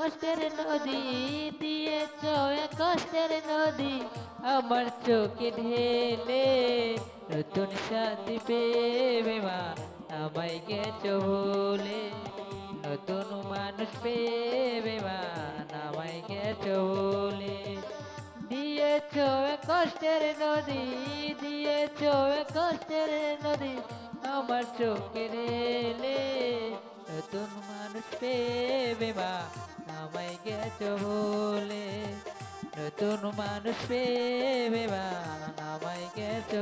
কষ্টের নদী দিয়েছ কষ্টের নদী আমার চোখে ঢেলে নতুন সাথী পেয়ে মা আমায় গেছ বলে নতুন মানুষ পেয়ে মা আমায় গেছ বলে দিয়েছ কষ্টের নদী দিয়েছ কষ্টের নদী আমার চোখে ঢেলে নতুন মানুষ পেয়ে মা আমায় গেছ বলে নতুন মানুষ পেয়ে মা আমায় গেছ